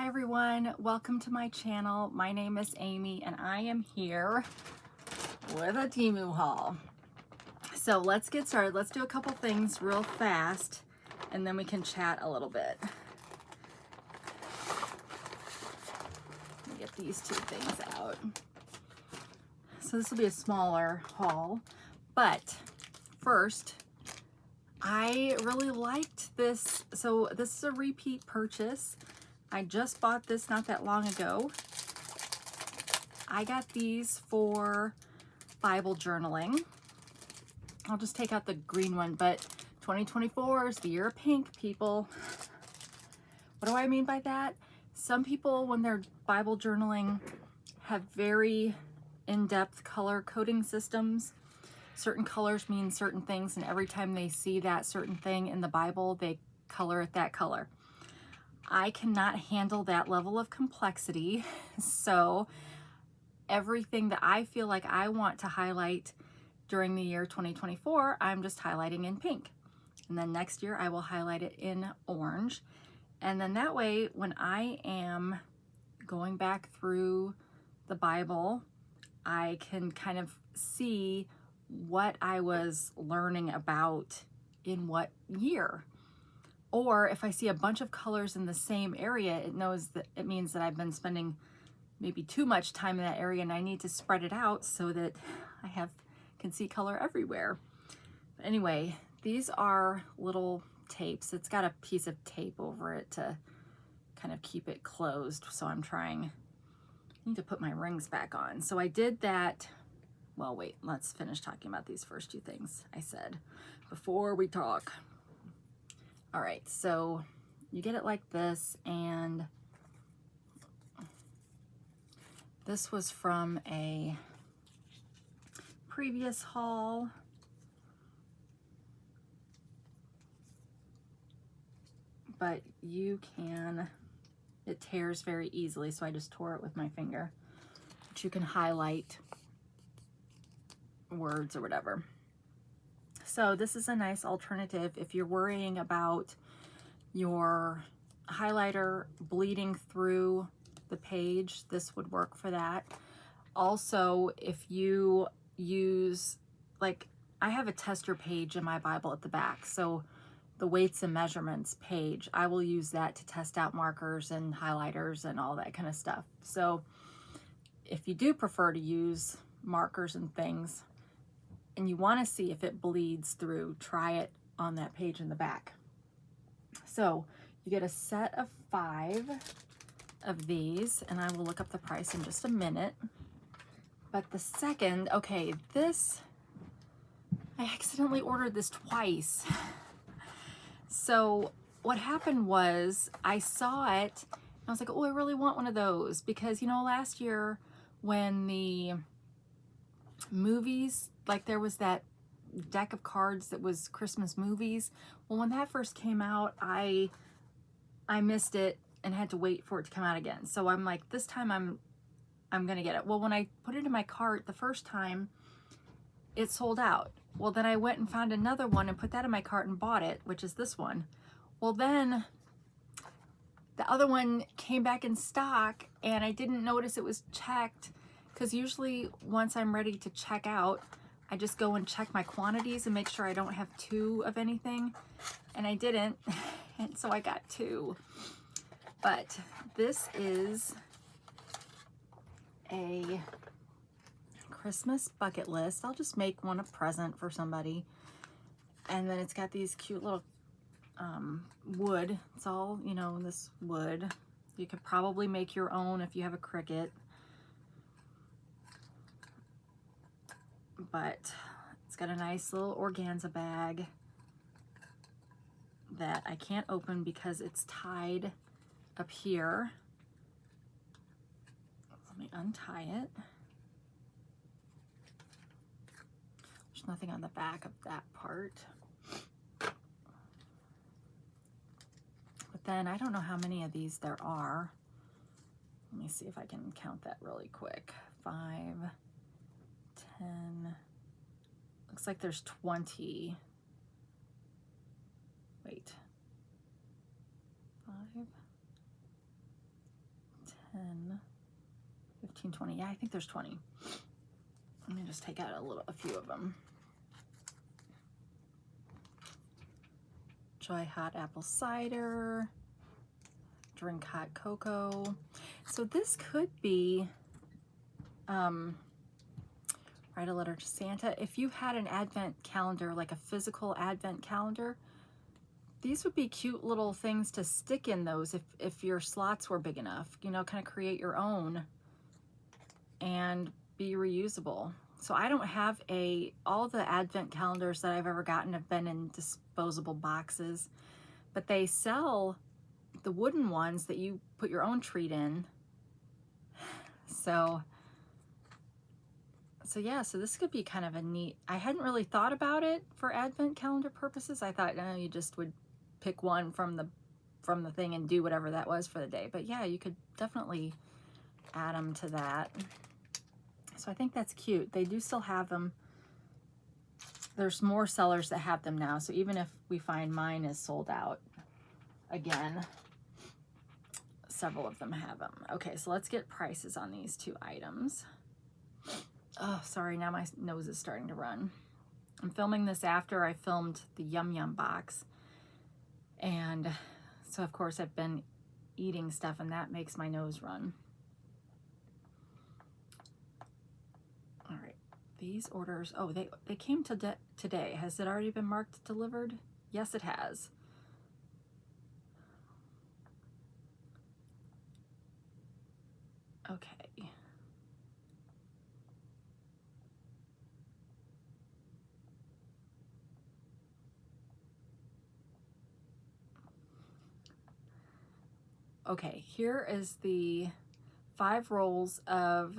Hi everyone, welcome to my channel. My name is Amy and I am here with a Temu haul. So let's get started. Let's do a couple things real fast and then we can chat a little bit. Let me get these two things out. So this will be a smaller haul, but first, I really liked this. So this is a repeat purchase. I just bought this not that long ago. I got these for Bible journaling. I'll just take out the green one, but 2024 is the year of pink, people. What do I mean by that? Some people, when they're Bible journaling, have very in-depth color coding systems. Certain colors mean certain things, and every time they see that certain thing in the Bible, they color it that color. I cannot handle that level of complexity, so everything that I feel like I want to highlight during the year 2024, I'm just highlighting in pink. And then next year I will highlight it in orange. And then that way, when I am going back through the Bible, I can kind of see what I was learning about in what year. Or if I see a bunch of colors in the same area, it knows that it means that I've been spending maybe too much time in that area and I need to spread it out so that I can see color everywhere. But anyway, these are little tapes. It's got a piece of tape over it to kind of keep it closed. So I need to put my rings back on. So I did that. Well, wait, let's finish talking about these first two things I said before we talk. All right, so you get it like this, and this was from a previous haul. But it tears very easily, so I just tore it with my finger. But you can highlight words or whatever. So this is a nice alternative if you're worrying about your highlighter bleeding through the page. This would work for that. Also, if you use, like, I have a tester page in my Bible at the back, so the weights and measurements page, I will use that to test out markers and highlighters and all that kind of stuff. So if you do prefer to use markers and things, and you want to see if it bleeds through, try it on that page in the back. So you get a set of 5 of these, and I will look up the price in just a minute. But the second, okay, I accidentally ordered this twice. So what happened was I saw it, and I was like, oh, I really want one of those, because, you know, last year when the movies, like there was that deck of cards that was Christmas movies. Well, when that first came out, I missed it and had to wait for it to come out again. So I'm like, this time I'm gonna get it. Well, when I put it in my cart the first time, it sold out. Well, then I went and found another one and put that in my cart and bought it, which is this one. Well, then the other one came back in stock and I didn't notice it was checked, because usually once I'm ready to check out, I just go and check my quantities and make sure I don't have 2 of anything, and I didn't, and so I got 2. But this is a Christmas bucket list. I'll just make one a present for somebody. And then it's got these cute little wood. It's all, you know, this wood. You could probably make your own if you have a Cricut. But it's got a nice little organza bag that I can't open because it's tied up here. Let me untie it. There's nothing on the back of that part. But then I don't know how many of these there are. Let me see if I can count that really quick. 5, 10, looks like there's 20. Wait, 5, 10, 15, 20. Yeah, I think there's 20. Let me just take out a few of them. Joy Hot Apple Cider, Drink Hot Cocoa. So this could be, write a letter to Santa. If you had an advent calendar, like a physical advent calendar, these would be cute little things to stick in those if your slots were big enough, you know, kind of create your own and be reusable. So I don't have all the advent calendars that I've ever gotten have been in disposable boxes, but they sell the wooden ones that you put your own treat in. So yeah, so this could be kind of a neat, I hadn't really thought about it for advent calendar purposes. I thought, no, you just would pick one from the thing and do whatever that was for the day. But yeah, you could definitely add them to that. So I think that's cute. They do still have them. There's more sellers that have them now. So even if we find mine is sold out again, several of them have them. Okay, so let's get prices on these two items. Oh, sorry, now my nose is starting to run. I'm filming this after I filmed the Yum Yum box. And so of course I've been eating stuff and that makes my nose run. All right, these orders, oh, they came today. Has it already been marked delivered? Yes, it has. Okay. Okay, here is the 5 rolls of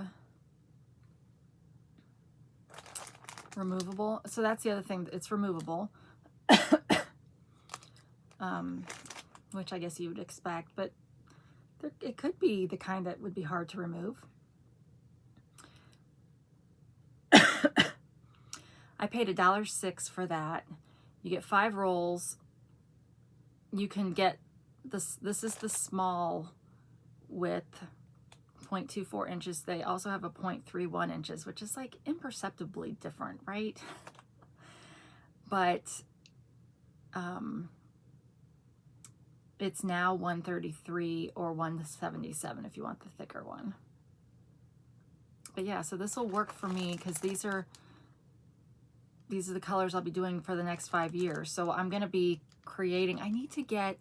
removable. So that's the other thing, it's removable, which I guess you would expect, but it could be the kind that would be hard to remove. I paid $1.06 for that. You get 5 rolls. You can get this is the small width, 0.24 inches. They also have a 0.31 inches, which is like imperceptibly different, right? But it's now $133 or $177 if you want the thicker one. But yeah, so this will work for me because these are the colors I'll be doing for the next 5 years. So I'm going to be creating, I need to get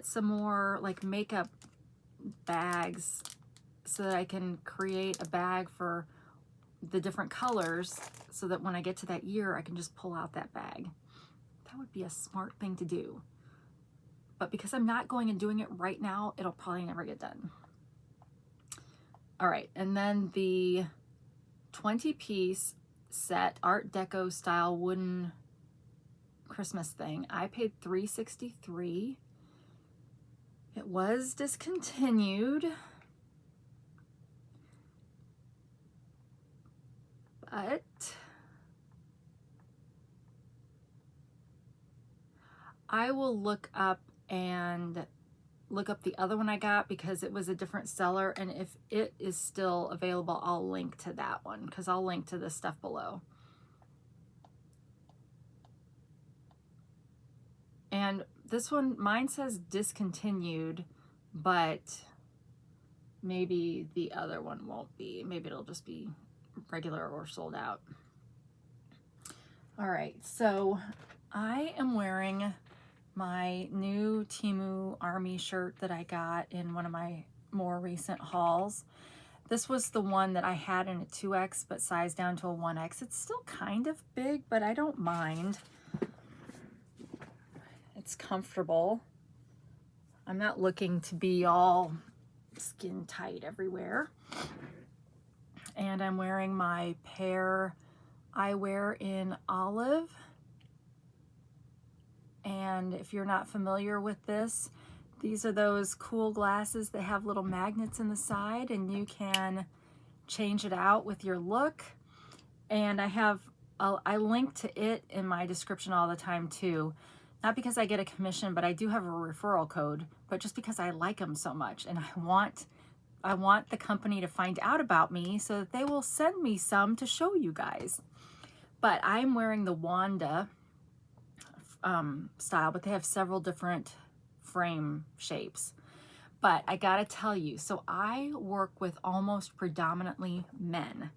some more like makeup bags so that I can create a bag for the different colors so that when I get to that year, I can just pull out that bag. That would be a smart thing to do. But because I'm not going and doing it right now, it'll probably never get done. All right, and then the 20-piece set Art Deco style wooden Christmas thing, I paid $3.63. It was discontinued, but I will look up the other one I got because it was a different seller, and if it is still available, I'll link to that one because I'll link to this stuff below. And this one, mine says discontinued, but maybe the other one won't be. Maybe it'll just be regular or sold out. All right, so I am wearing my new Temu Army shirt that I got in one of my more recent hauls. This was the one that I had in a 2X but sized down to a 1X. It's still kind of big, but I don't mind. It's comfortable. I'm not looking to be all skin tight everywhere. And I'm wearing my Pair Eyewear in olive. And if you're not familiar with this, these are those cool glasses that have little magnets in the side and you can change it out with your look. And I link to it in my description all the time too. not because I get a commission, but I do have a referral code, but just because I like them so much, and I want the company to find out about me so that they will send me some to show you guys. But I'm wearing the Wanda style, but they have several different frame shapes. But I gotta tell you, so I work with almost predominantly men.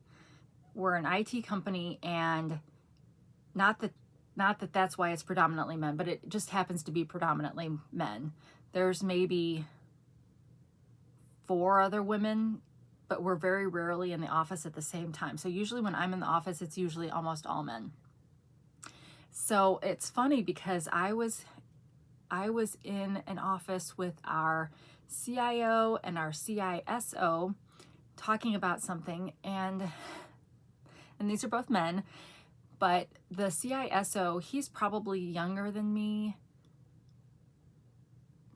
We're an IT company, and not that that's why it's predominantly men, but it just happens to be predominantly men. There's maybe 4 other women, but we're very rarely in the office at the same time. So usually when I'm in the office, it's usually almost all men. So it's funny because I was in an office with our CIO and our CISO talking about something, and these are both men, but the CISO, he's probably younger than me.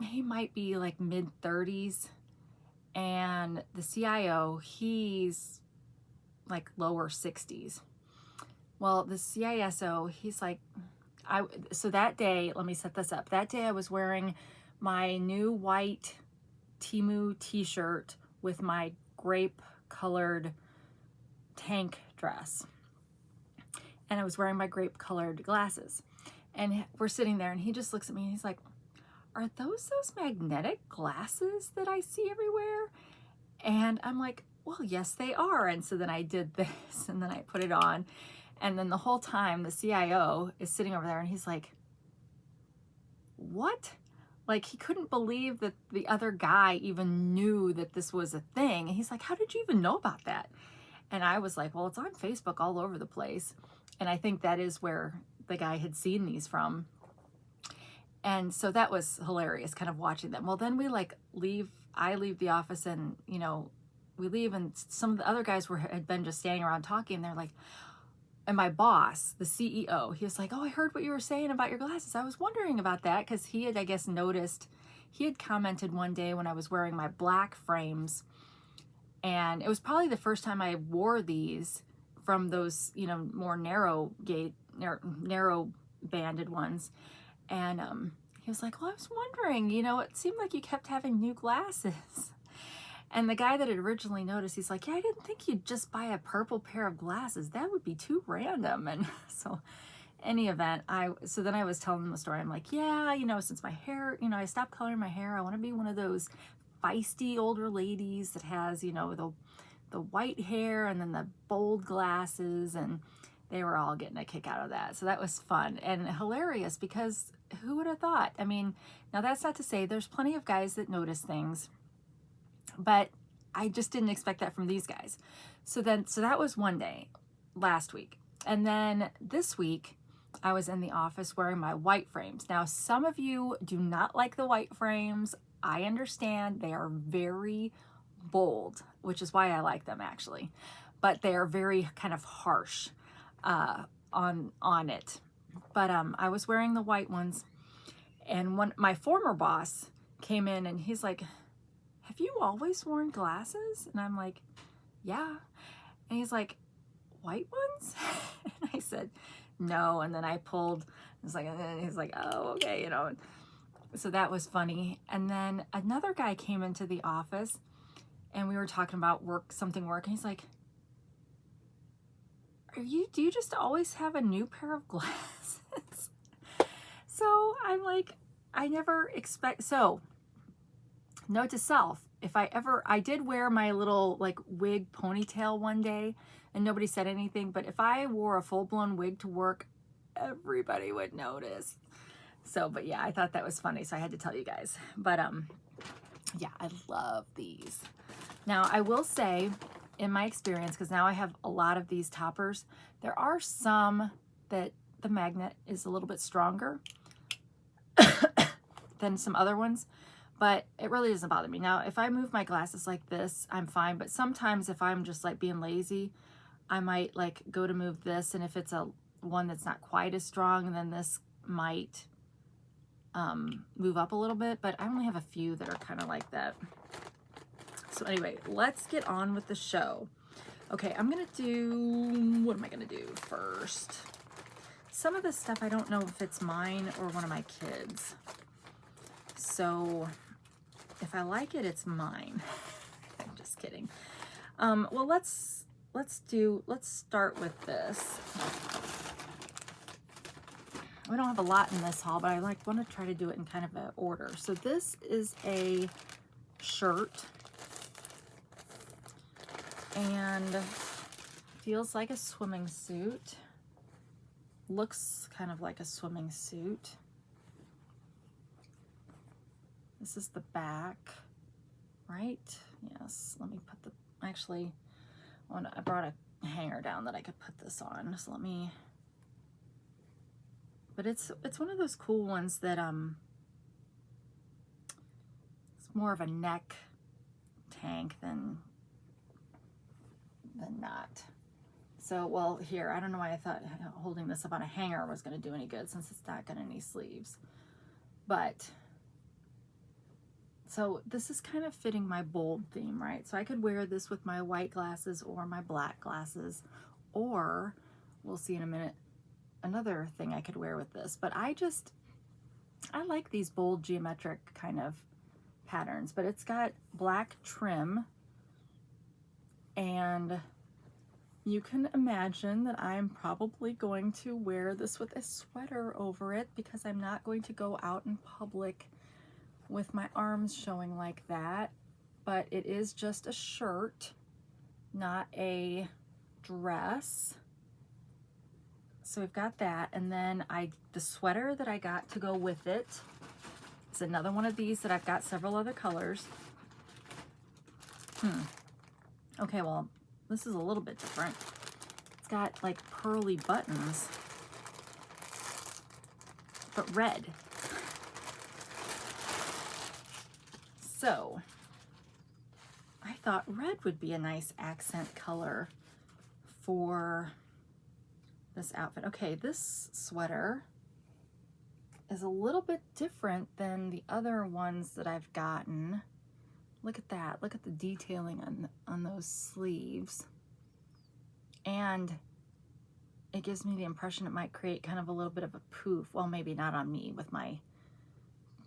He might be like mid-30s, and the CIO, he's like lower 60s. Well, the CISO, he's like, so that day, let me set this up. That day I was wearing my new white Temu t-shirt with my grape colored tank dress. And I was wearing my grape colored glasses. And we're sitting there, and he just looks at me and he's like, are those magnetic glasses that I see everywhere? And I'm like, well, yes, they are. And so then I did this, and then I put it on. And then the whole time the CIO is sitting over there, and he's like, what? Like, he couldn't believe that the other guy even knew that this was a thing. And he's like, how did you even know about that? And I was like, well, it's on Facebook all over the place. And I think that is where the guy had seen these from. And so that was hilarious, kind of watching them. Well, then we like I leave the office, and, you know, we leave, and some of the other guys had been just standing around talking, and they're like, and my boss, the CEO, he was like, oh, I heard what you were saying about your glasses. I was wondering about that, because he had, I guess, noticed, he had commented one day when I was wearing my black frames, and it was probably the first time I wore these from those, you know, more narrow banded ones. And he was like, well, I was wondering, you know, it seemed like you kept having new glasses. And the guy that had originally noticed, he's like, yeah, I didn't think you'd just buy a purple pair of glasses. That would be too random. And so any event, so then I was telling them the story. I'm like, yeah, you know, since my hair, you know, I stopped coloring my hair, I want to be one of those feisty older ladies that has, you know, the white hair and then the bold glasses. And they were all getting a kick out of that. So that was fun and hilarious, because who would have thought? I mean, now that's not to say there's plenty of guys that notice things, but I just didn't expect that from these guys. So that was one day last week. And then this week I was in the office wearing my white frames. Now, some of you do not like the white frames. I understand. They are very bold, which is why I like them, actually, but they are very kind of harsh on it. But I was wearing the white ones, and my former boss came in, and he's like, have you always worn glasses? And I'm like, yeah. And he's like, white ones? And I said, no. And then I pulled, he's like, oh, okay, you know. So that was funny. And then another guy came into the office, and we were talking about work, and he's like, do you just always have a new pair of glasses? So I'm like, I never expect, so note to self, I did wear my little like wig ponytail one day, and nobody said anything, but if I wore a full-blown wig to work, everybody would notice. So, but yeah, I thought that was funny, so I had to tell you guys. But yeah, I love these. Now, I will say, in my experience, because now I have a lot of these toppers, there are some that the magnet is a little bit stronger than some other ones, but it really doesn't bother me. Now, if I move my glasses like this, I'm fine, but sometimes if I'm just like being lazy, I might like go to move this, and if it's one that's not quite as strong, then this might move up a little bit, but I only have a few that are kind of like that. So anyway, let's get on with the show. Okay, what am I gonna do first? Some of this stuff, I don't know if it's mine or one of my kids. So if I like it, it's mine. I'm just kidding. Well, let's start with this. We don't have a lot in this haul, but I want to try to do it in kind of an order. So this is a shirt and feels like a swimming suit. Looks kind of like a swimming suit. This is the back, right? Yes, let me put the, actually, I brought a hanger down that I could put this on. So let me, but it's one of those cool ones that, it's more of a neck tank than not. So, well, here, I don't know why I thought holding this up on a hanger was going to do any good since it's not got any sleeves. But, so this is kind of fitting my bold theme, right? So I could wear this with my white glasses or my black glasses, or we'll see in a minute another thing I could wear with this. But I like these bold geometric kind of patterns, but it's got black trim, and you can imagine that I'm probably going to wear this with a sweater over it because I'm not going to go out in public with my arms showing like that. But it is just a shirt, not a dress. So I've got that, and then the sweater that I got to go with it is another one of these that I've got several other colors. Okay, well, this is a little bit different. It's got like pearly buttons, but red. So I thought red would be a nice accent color for this outfit. Okay, this sweater is a little bit different than the other ones that I've gotten. Look at that. Look at the detailing on those sleeves. And it gives me the impression it might create kind of a little bit of a poof. Well, maybe not on me with my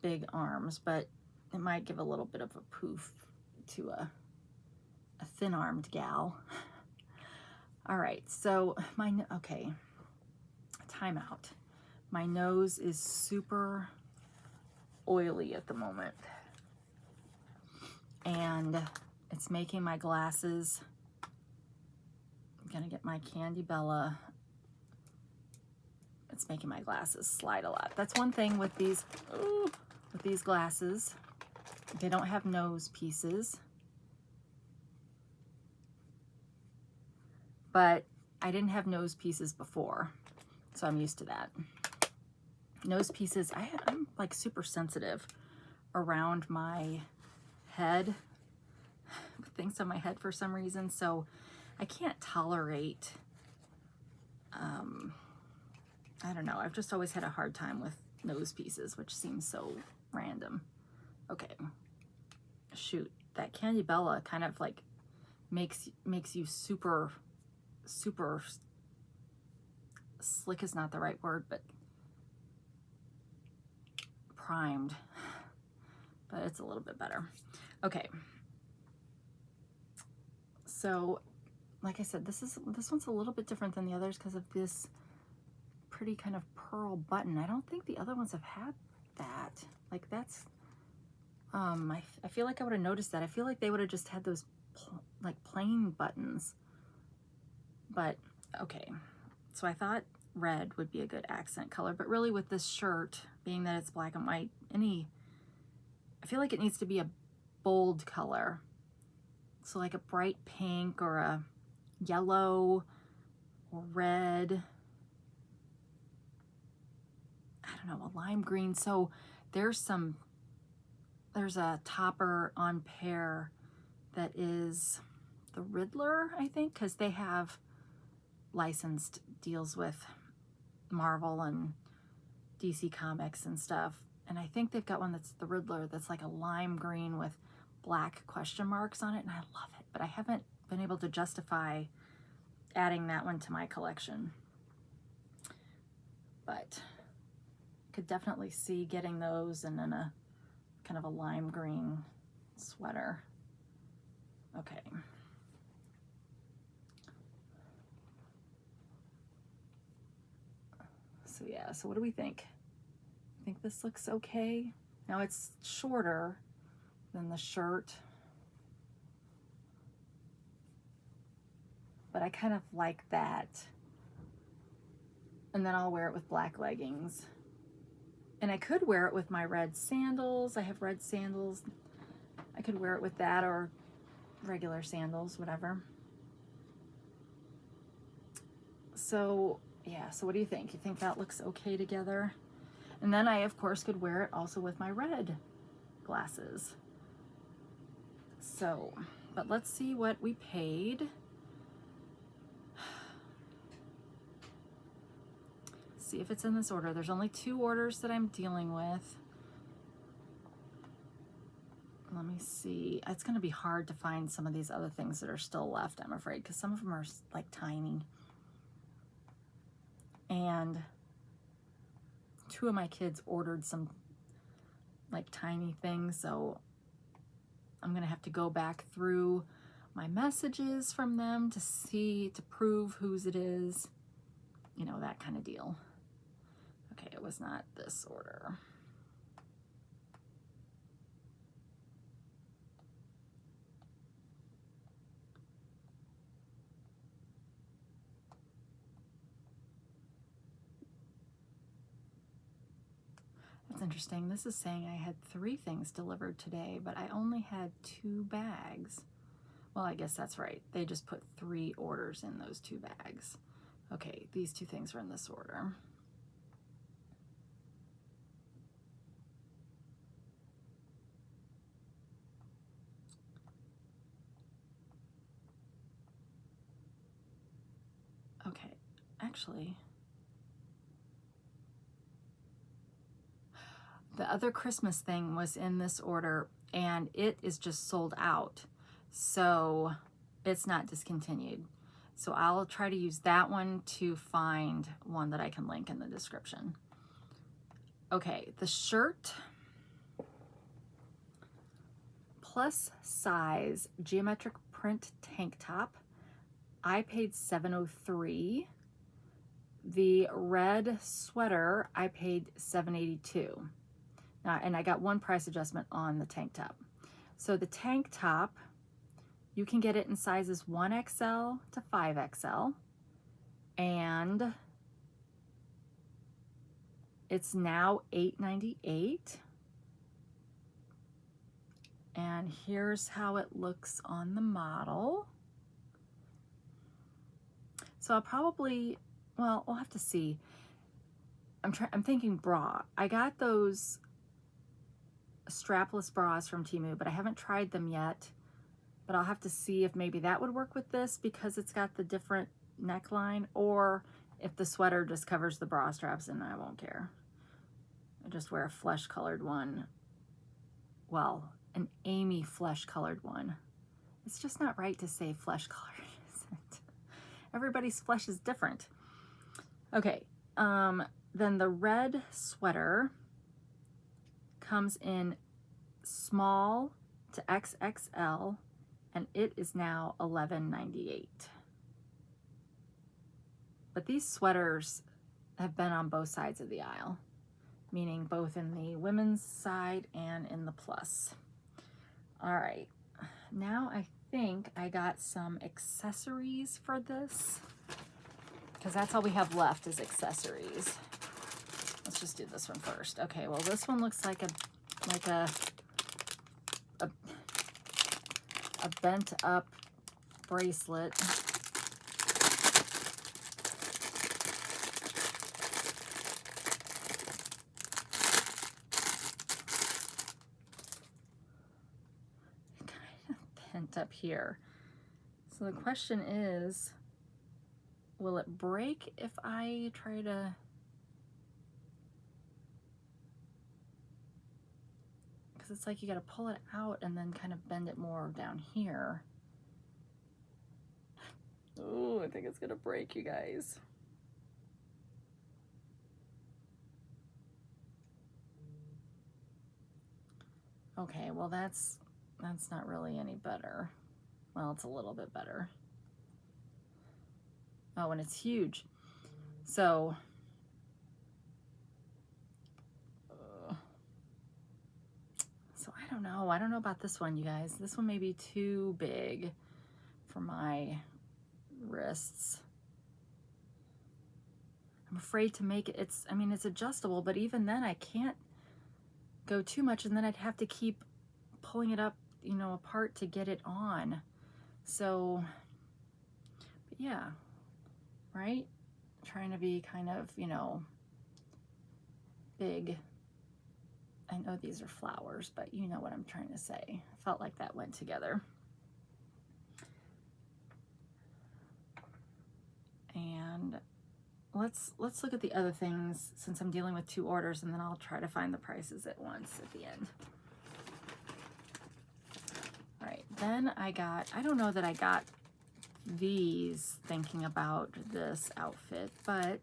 big arms, but it might give a little bit of a poof to a thin-armed gal. All right, so okay, timeout. My nose is super oily at the moment, and it's making my glasses, I'm gonna get my Candy Bella, it's making my glasses slide a lot. That's one thing with these glasses. They don't have nose pieces, but I didn't have nose pieces before, so I'm used to that. Nose pieces, I'm like super sensitive around my head, things on my head for some reason, so I can't tolerate, I don't know, I've just always had a hard time with nose pieces, which seems so random. Okay, shoot, that Candy Bella kind of like makes you super slick is not the right word, but primed, but it's a little bit better. Okay, so like I said, this one's a little bit different than the others because of this pretty kind of pearl button. I don't think the other ones have had that. Like that's, I feel like I would have noticed that. I feel like they would have just had those like plain buttons. But okay, so I thought red would be a good accent color, but really with this shirt, being that it's black and white, I feel like it needs to be a bold color. So like a bright pink or a yellow or red. I don't know, a lime green. So there's a topper on Pair that is the Riddler, I think, because they have licensed deals with Marvel and DC Comics and stuff. And I think they've got one that's the Riddler that's like a lime green with black question marks on it, and I love it, but I haven't been able to justify adding that one to my collection. but could definitely see getting those and then a kind of a lime green sweater. Okay. So yeah, so what do we think? I think this looks okay. Now it's shorter than the shirt, but I kind of like that. And then I'll wear it with black leggings. And I could wear it with my red sandals. I have red sandals. I could wear it with that or regular sandals, whatever. So yeah, so what do you think? You think that looks okay together? And then I, of course, could wear it also with my red glasses. So, but let's see what we paid. See if it's in this order. There's only 2 orders that I'm dealing with. Let me see. It's going to be hard to find some of these other things that are still left, I'm afraid, because some of them are like tiny. And 2 of my kids ordered some like tiny things, so I'm going to have to go back through my messages from them to see, to prove whose it is, you know, that kind of deal. Okay, it was not this order. That's interesting. This is saying I had 3 things delivered today, but I only had 2 bags. Well, I guess that's right. They just put 3 orders in those 2 bags. Okay, these 2 things are in this order. Okay, actually, the other Christmas thing was in this order and it is just sold out. So it's not discontinued. So I'll try to use that one to find one that I can link in the description. Okay, the shirt, plus size geometric print tank top, I paid $7.03. The red sweater, I paid $7.82. And I got 1 price adjustment on the tank top. So the tank top, you can get it in sizes 1XL to 5XL. And it's now $8.98. And here's how it looks on the model. So I'll probably, well, we'll have to see. I'm thinking bra. I got those strapless bras from Temu, but I haven't tried them yet. But I'll have to see if maybe that would work with this because it's got the different neckline, or if the sweater just covers the bra straps and I won't care. I just wear a flesh colored one. Well, an Amy flesh colored one. It's just not right to say flesh colored, is it? Everybody's flesh is different. Okay, then the red sweater comes in small to XXL, and it is now $11.98. But these sweaters have been on both sides of the aisle, meaning both in the women's side and in the plus. All right, now I think I got some accessories for this, because that's all we have left is accessories. Let's just do this one first. Okay, well this one looks like a bent up bracelet. Kind of bent up here. So the question is, will it break if I try to? Because it's like you got to pull it out and then kind of bend it more down here. Oh, I think it's gonna break, you guys. Okay, well that's not really any better. Well, it's a little bit better. Oh, and it's huge. So, I don't know. I don't know about this one, you guys. This one may be too big for my wrists. I'm afraid to make it. I mean, it's adjustable, but even then I can't go too much, and then I'd have to keep pulling it up, you know, apart to get it on. So, but yeah, right? Trying to be kind of, you know, big. I know these are flowers, but you know what I'm trying to say. I felt like that went together. And let's look at the other things, since I'm dealing with 2 orders, and then I'll try to find the prices at once at the end. All right, then I don't know that I got these thinking about this outfit, but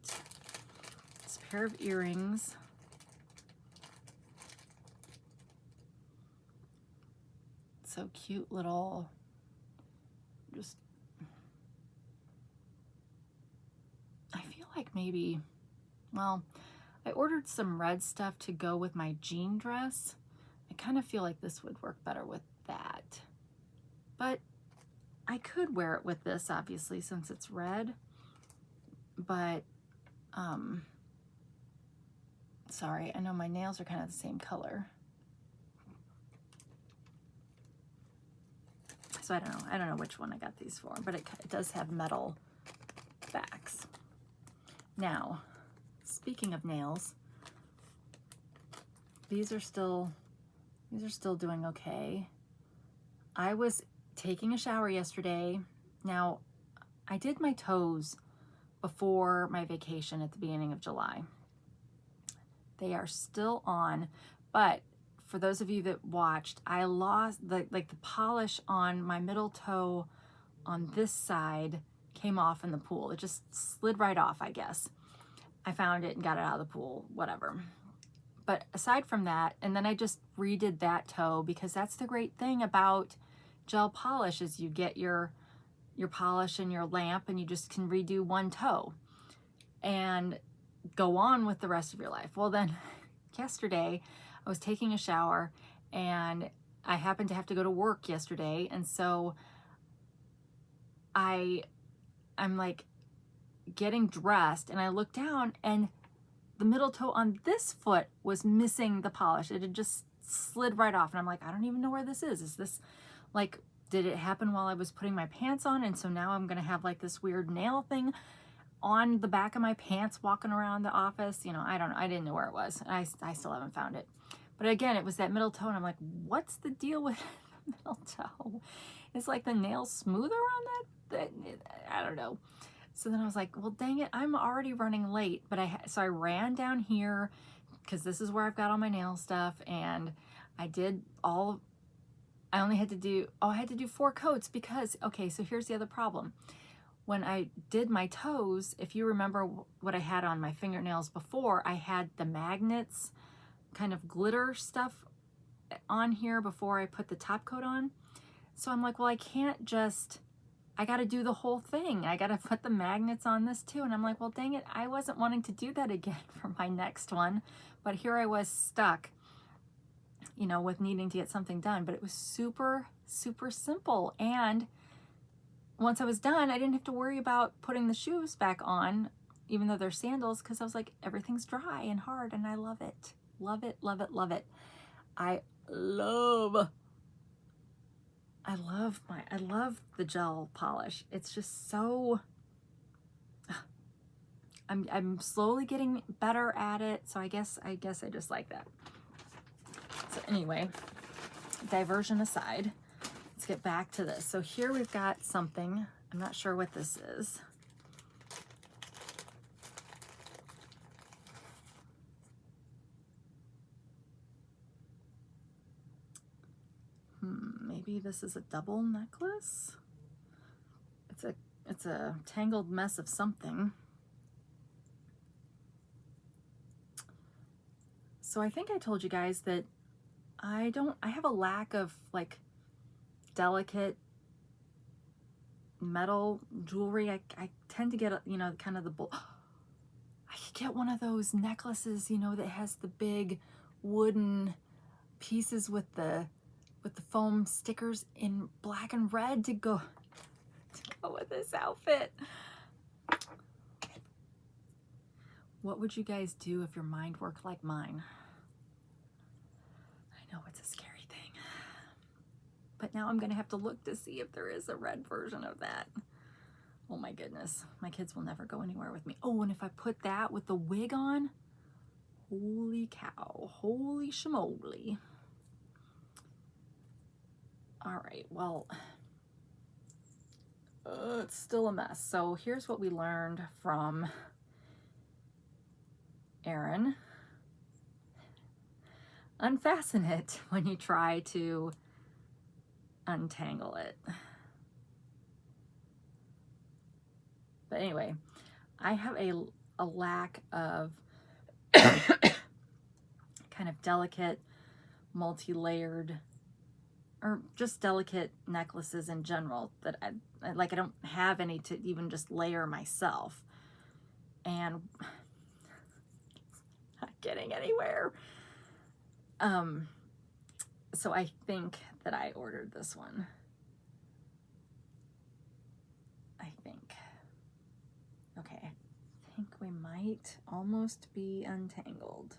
this pair of earrings. So cute little, just, I feel like maybe, well, I ordered some red stuff to go with my jean dress. I kind of feel like this would work better with that. But I could wear it with this, obviously, since it's red. But, sorry, I know my nails are kind of the same color. So I don't know which one I got these for, but it does have metal backs. Now, speaking of nails, these are still doing okay. I was taking a shower yesterday. Now, I did my toes before my vacation at the beginning of July. They are still on, but for those of you that watched, I lost the polish on my middle toe on this side came off in the pool. It just slid right off, I guess. I found it and got it out of the pool, whatever. But aside from that, and then I just redid that toe, because that's the great thing about gel polish is you get your polish and your lamp and you just can redo one toe and go on with the rest of your life. Well, then yesterday I was taking a shower and I happened to have to go to work yesterday, and so I'm like getting dressed and I look down and the middle toe on this foot was missing the polish. It had just slid right off, and I'm like, I don't even know where this is. Is this like, did it happen while I was putting my pants on? And so now I'm gonna have like this weird nail thing on the back of my pants walking around the office. You know, I don't know. I didn't know where it was. I still haven't found it. But again, it was that middle toe, and I'm like, what's the deal with the middle toe? Is like the nail smoother on that? I don't know. So then I was like, well, dang it, I'm already running late. But so I ran down here because this is where I've got all my nail stuff, and I did all. I only had to do, I had to do 4 coats because, okay, so here's the other problem. When I did my toes, if you remember what I had on my fingernails before, I had the magnets, kind of glitter stuff on here before I put the top coat on. So I'm like, well, I can't just, I got to do the whole thing. I got to put the magnets on this too. And I'm like, well, dang it, I wasn't wanting to do that again for my next one. But here I was stuck, you know, with needing to get something done. But it was super, super simple. And once I was done, I didn't have to worry about putting the shoes back on, even though they're sandals, because I was like, everything's dry and hard, and I love it. Love it, love it, love it. I love the gel polish. It's just so, I'm slowly getting better at it. So I guess I just like that. So anyway, diversion aside, let's get back to this. So here we've got something. I'm not sure what this is. Maybe this is a double necklace. It's a tangled mess of something. So I think I told you guys that I have a lack of like delicate metal jewelry. I tend to get, you know, kind of the I could get one of those necklaces, you know, that has the big wooden pieces with the foam stickers in black and red to go with this outfit. What would you guys do if your mind worked like mine? I know it's a scary thing, but now I'm gonna have to look to see if there is a red version of that. Oh my goodness, my kids will never go anywhere with me. Oh, and if I put that with the wig on, holy cow, holy schmoly. All right, well, it's still a mess. So here's what we learned from Erin. Unfasten it when you try to untangle it. But anyway, I have a lack of kind of delicate, multi-layered, or just delicate necklaces in general that I don't have any to even just layer myself. And not getting anywhere. So I think that I ordered this one. I think. Okay, I think we might almost be untangled.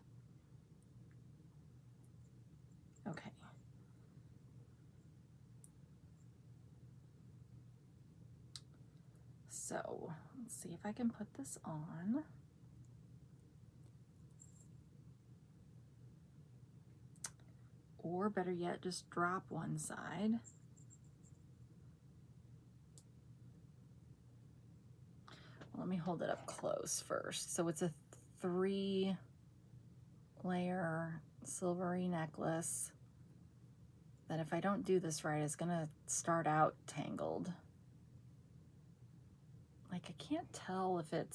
Okay. So let's see if I can put this on. Or better yet, just drop one side. Let me hold it up close first. So it's a 3-layer silvery necklace that if I don't do this right is gonna start out tangled. Like I can't tell if the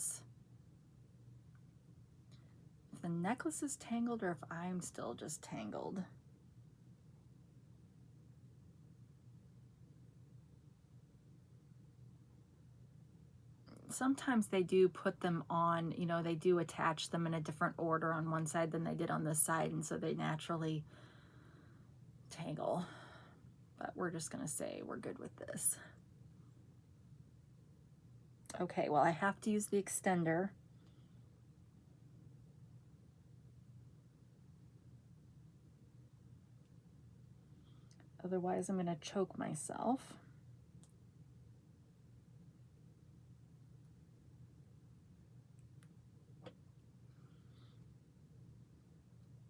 necklace is tangled or if I'm still just tangled. Sometimes they do put them on, you know, they do attach them in a different order on one side than they did on this side, and so they naturally tangle. But we're just gonna say we're good with this. Okay, well, I have to use the extender. Otherwise, I'm gonna choke myself.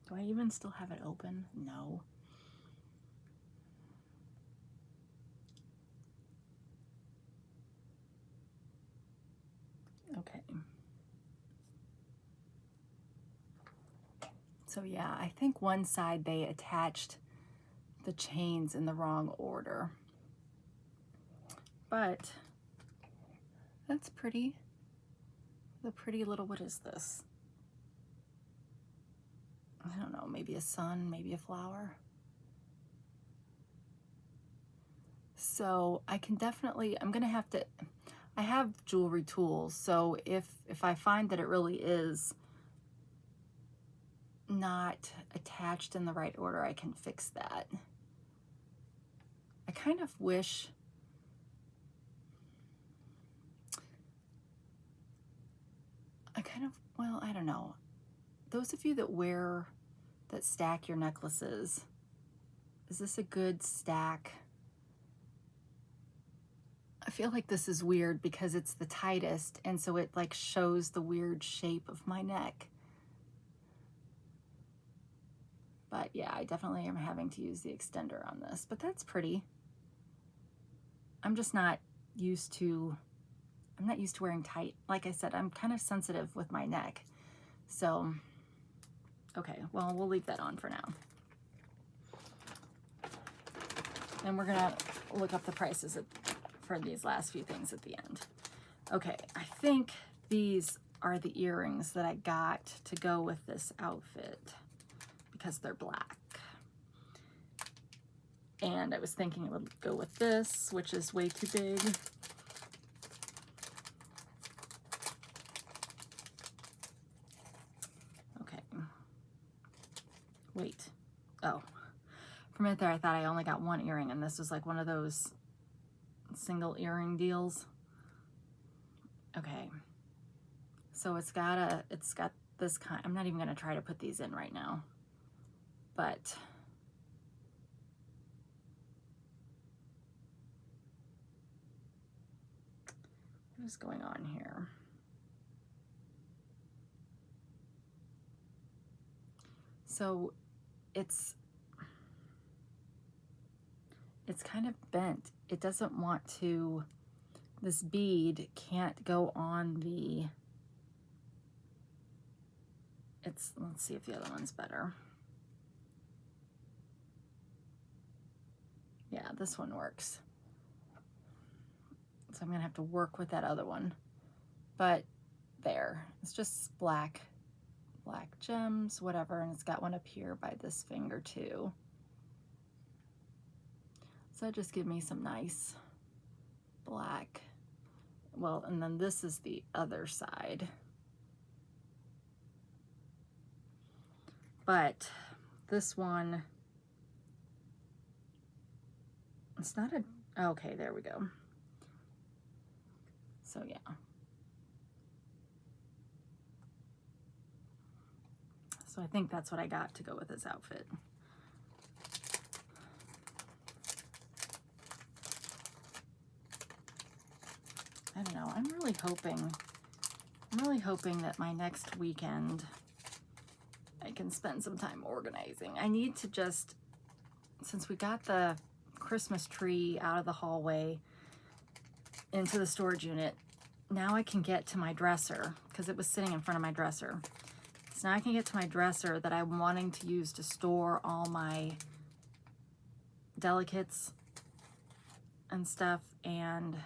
Do I even still have it open? No. Okay. So yeah, I think one side they attached the chains in the wrong order. But that's pretty. The pretty little, what is this? I don't know, maybe a sun, maybe a flower. So I can definitely, I'm gonna have to, I have jewelry tools, so if I find that it really is not attached in the right order, I can fix that. I kind of wish, well, I don't know. Those of you that stack your necklaces, is this a good stack? I feel like this is weird because it's the tightest, and so it like shows the weird shape of my neck. But yeah, I definitely am having to use the extender on this, but that's pretty. I'm just not used to, I'm not used to wearing tight. Like I said, I'm kind of sensitive with my neck. So, okay, well, we'll leave that on for now. And we're gonna look up the prices for these last few things at the end. Okay, I think these are the earrings that I got to go with this outfit because they're black. And I was thinking it would go with this, which is way too big. Okay. Wait. Oh. For a minute there, I thought I only got one earring, and this was like one of those single earring deals. Okay. So it's got this kind. I'm not even going to try to put these in right now. But what is going on here? So it's kind of bent. It doesn't want to, this bead can't go on the, let's see if the other one's better. Yeah, this one works. So I'm gonna have to work with that other one. But there, it's just black gems, whatever, and it's got one up here by this finger too. So just give me some nice black. Well, and then this is the other side. But this one, it's not a, okay, there we go. So yeah. So I think that's what I got to go with this outfit. I don't know, I'm really hoping that my next weekend I can spend some time organizing. I need to just, since we got the Christmas tree out of the hallway into the storage unit, now I can get to my dresser, because it was sitting in front of my dresser. So now I can get to my dresser that I'm wanting to use to store all my delicates and stuff, and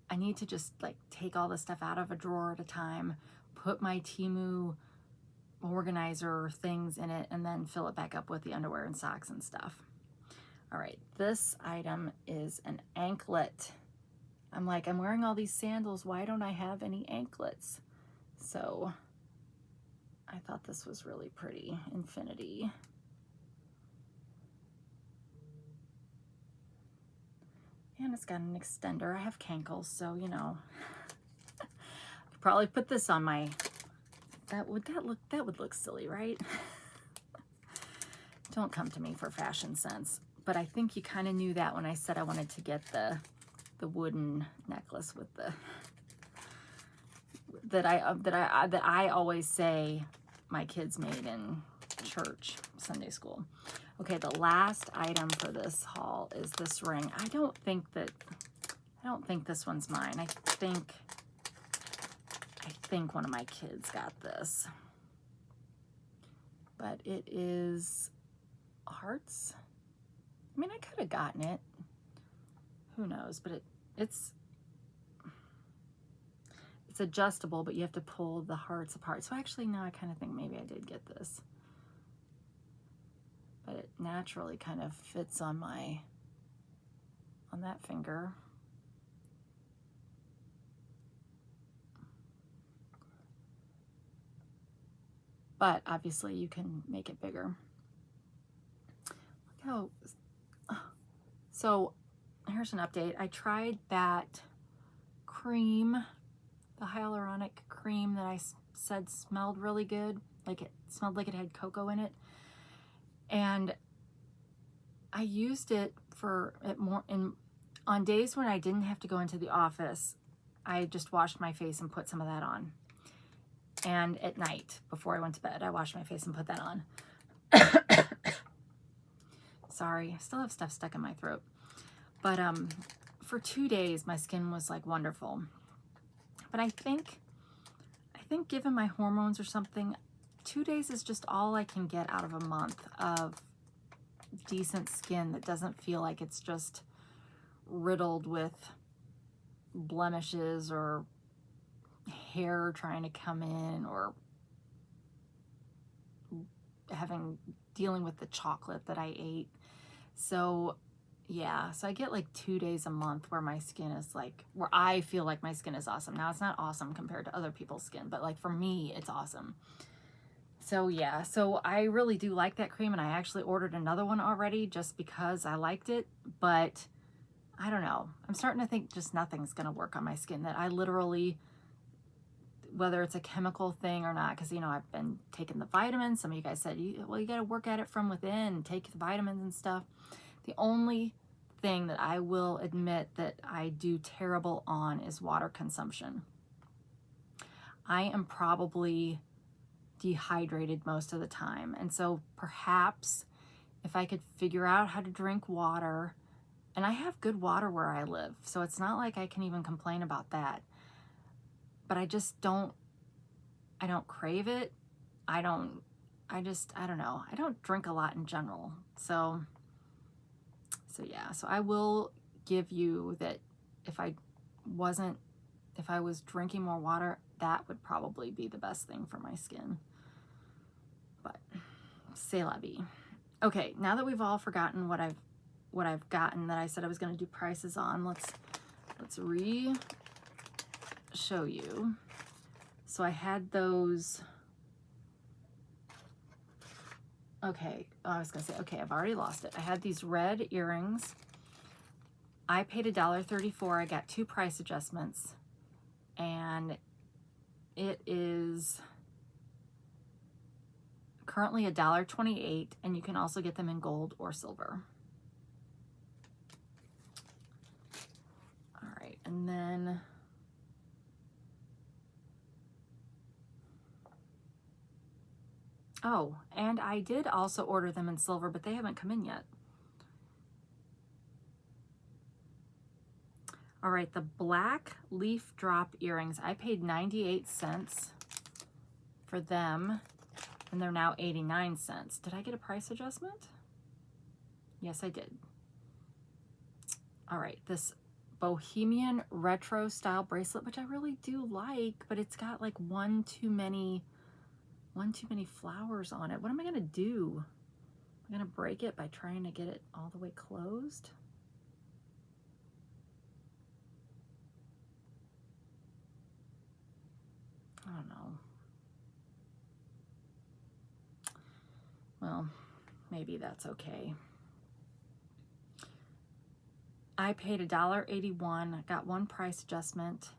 I need to just like take all the stuff out of a drawer at a time, put my Temu organizer things in it, and then fill it back up with the underwear and socks and stuff. All right, this item is an anklet. I'm like, I'm wearing all these sandals, why don't I have any anklets? So I thought this was really pretty, infinity. And it's got an extender. I have cankles, so you know. I could probably put this on my, that would look silly, right? Don't come to me for fashion sense. But I think you kind of knew that when I said I wanted to get the wooden necklace with the, that I always say my kids made in church, Sunday school. Okay, the last item for this haul is this ring. I don't think this one's mine. I think one of my kids got this. But it is hearts. I mean, I could have gotten it. Who knows? But it's adjustable, but you have to pull the hearts apart. So actually now I kind of think maybe I did get this. But it naturally kind of fits on that finger. But obviously you can make it bigger. Look how, so here's an update. I tried that cream, the hyaluronic cream that I said smelled really good. Like it smelled like it had cocoa in it. And I used it on days when I didn't have to go into the office. I just washed my face and put some of that on. And at night, before I went to bed, I washed my face and put that on. Sorry, I still have stuff stuck in my throat. But for 2 days, my skin was like wonderful. But I think given my hormones or something, 2 days is just all I can get out of a month of decent skin that doesn't feel like it's just riddled with blemishes or hair trying to come in or having dealing with the chocolate that I ate. So yeah, so I get like 2 days a month where my skin is like, where I feel like my skin is awesome. Now it's not awesome compared to other people's skin, but like for me, it's awesome. So yeah, so I really do like that cream, and I actually ordered another one already just because I liked it, but I don't know. I'm starting to think just nothing's gonna work on my skin, that I literally, whether it's a chemical thing or not, because, you know, I've been taking the vitamins. Some of you guys said, well, you got to work at it from within, take the vitamins and stuff. The only thing that I will admit that I do terrible on is water consumption. I am probably dehydrated most of the time. And so perhaps if I could figure out how to drink water, and I have good water where I live, so it's not like I can even complain about that. But I just don't, I don't crave it. I don't know. I don't drink a lot in general. So yeah, so I will give you that if I was drinking more water, that would probably be the best thing for my skin. But c'est la vie. Okay, now that we've all forgotten what I've gotten that I said I was going to do prices on, let's show you. So I had those. Okay, oh, I was gonna say, okay, I've already lost it. I had these red earrings. I paid $1.34. I got 2 price adjustments, and it is currently $1.28, and you can also get them in gold or silver. All right, and then oh, and I did also order them in silver, but they haven't come in yet. All right, the black leaf drop earrings, I paid 98 cents for them, and they're now 89 cents. Did I get a price adjustment? Yes, I did. All right, this bohemian retro style bracelet, which I really do like, but it's got like one too many flowers on it. What am I gonna do? I'm gonna break it by trying to get it all the way closed. I don't know. Well, maybe that's okay. I paid $1.81, got 1 price adjustment,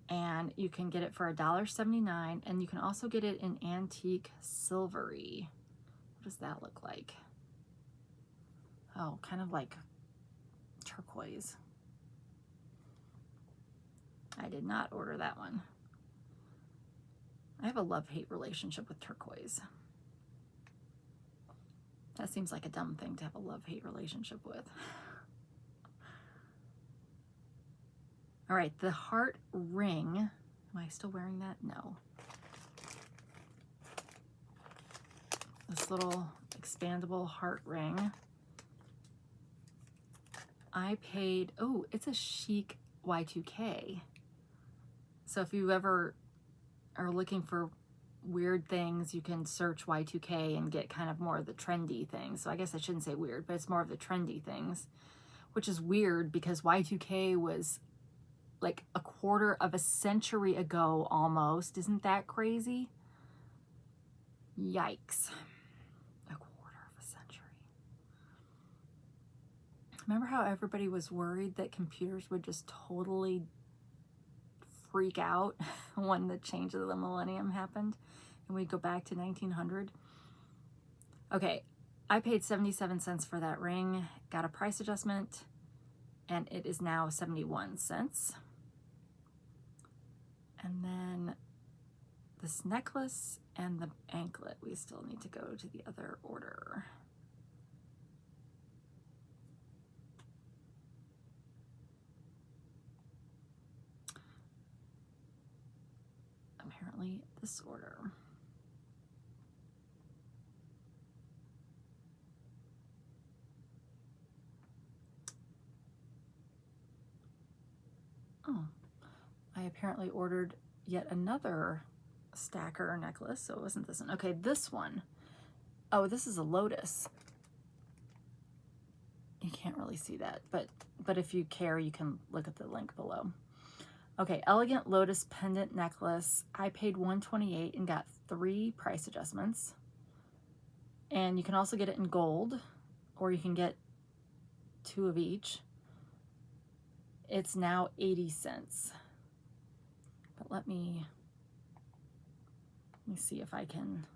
and you can get it for $1.79, and you can also get it in antique silvery. What does that look like? Oh, kind of like turquoise. I did not order that one. I have a love-hate relationship with turquoise. That seems like a dumb thing to have a love-hate relationship with. All right, the heart ring. Am I still wearing that? No. This little expandable heart ring. I paid, oh, it's a chic Y2K. So if you ever are looking for weird things, you can search Y2K and get kind of more of the trendy things. So I guess I shouldn't say weird, but it's more of the trendy things, which is weird because Y2K was like a quarter of a century ago almost. Isn't that crazy? Yikes. A quarter of a century. Remember how everybody was worried that computers would just totally freak out when the change of the millennium happened and we'd go back to 1900? Okay, I paid 77 cents for that ring, got a price adjustment, and it is now 71 cents. And then this necklace and the anklet, we still need to go to the other order. Apparently this order. Oh, I apparently ordered yet another stacker necklace, so it wasn't this one. Okay, this one Oh, this is a lotus. You can't really see that, but if you care, you can look at the link below. Okay, elegant lotus pendant necklace. I paid $128 and got 3 price adjustments. And you can also get it in gold, or you can get 2 of each. It's now 80 cents. But let me see if I can.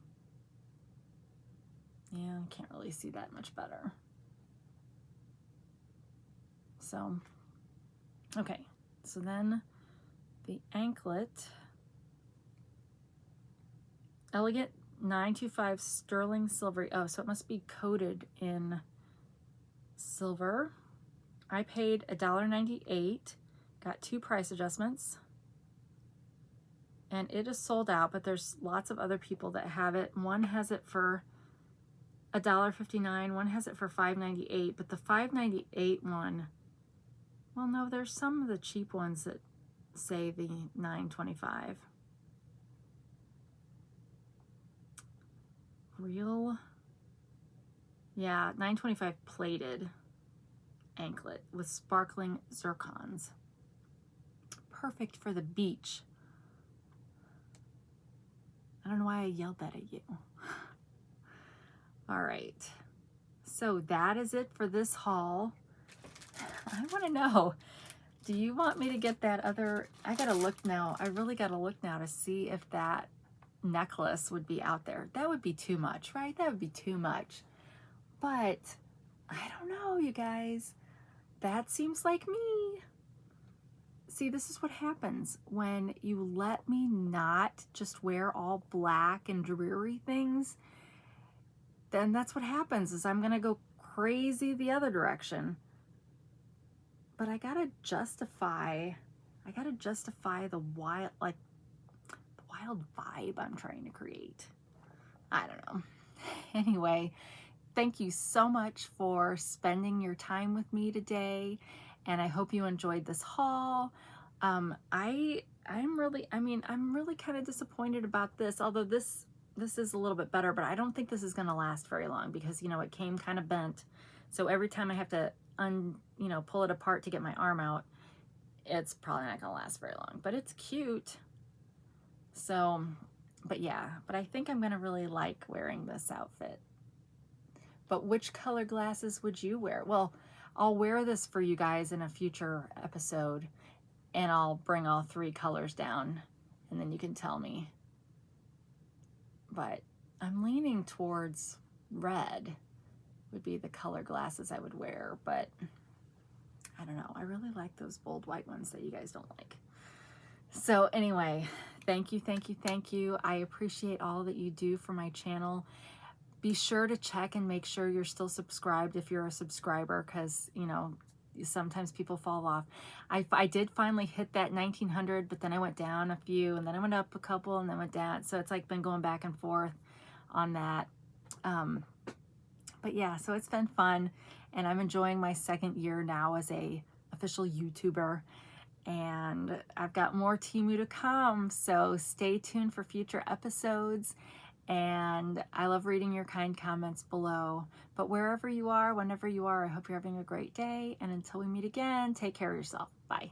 Yeah, I can't really see that much better. So, okay, so then the anklet, elegant 925 sterling silver. Oh, so it must be coated in silver. I paid $1.98, got 2 price adjustments, and it is sold out, but there's lots of other people that have it. One has it for $1.59, one has it for $5.98, but the $5.98 one, well, no, there's some of the cheap ones that say the $9.25. Real, yeah, $9.25 plated anklet with sparkling zircons. Perfect for the beach. I don't know why I yelled that at you. All right, so that is it for this haul. I want to know, do you want me to get that other, I gotta look now, I really gotta look now to see if that necklace would be out there. That would be too much, right? That would be too much. But I don't know, you guys. That seems like me. See, this is what happens when you let me not just wear all black and dreary things. Then that's what happens, is I'm gonna go crazy the other direction. But I gotta justify the wild, like the wild vibe I'm trying to create. I don't know. Anyway, thank you so much for spending your time with me today, and I hope you enjoyed this haul. I'm really kind of disappointed about this, although this is a little bit better, but I don't think this is going to last very long because, you know, it came kind of bent. So every time I have to pull it apart to get my arm out, it's probably not going to last very long, but it's cute. So, but yeah, but I think I'm going to really like wearing this outfit. But which color glasses would you wear? Well, I'll wear this for you guys in a future episode, and I'll bring all 3 colors down, and then you can tell me. But I'm leaning towards red would be the color glasses I would wear, but I don't know. I really like those bold white ones that you guys don't like. So anyway, thank you, thank you, thank you. I appreciate all that you do for my channel. Be sure to check and make sure you're still subscribed if you're a subscriber, because, you know, sometimes people fall off. I did finally hit that 1900, but then I went down a few, and then I went up a couple, and then went down. So it's like been going back and forth on that. But yeah, so it's been fun, and I'm enjoying my 2nd year now as a official YouTuber, and I've got more Temu to come, so stay tuned for future episodes. And I love reading your kind comments below. But wherever you are, whenever you are, I hope you're having a great day. And until we meet again, take care of yourself. Bye.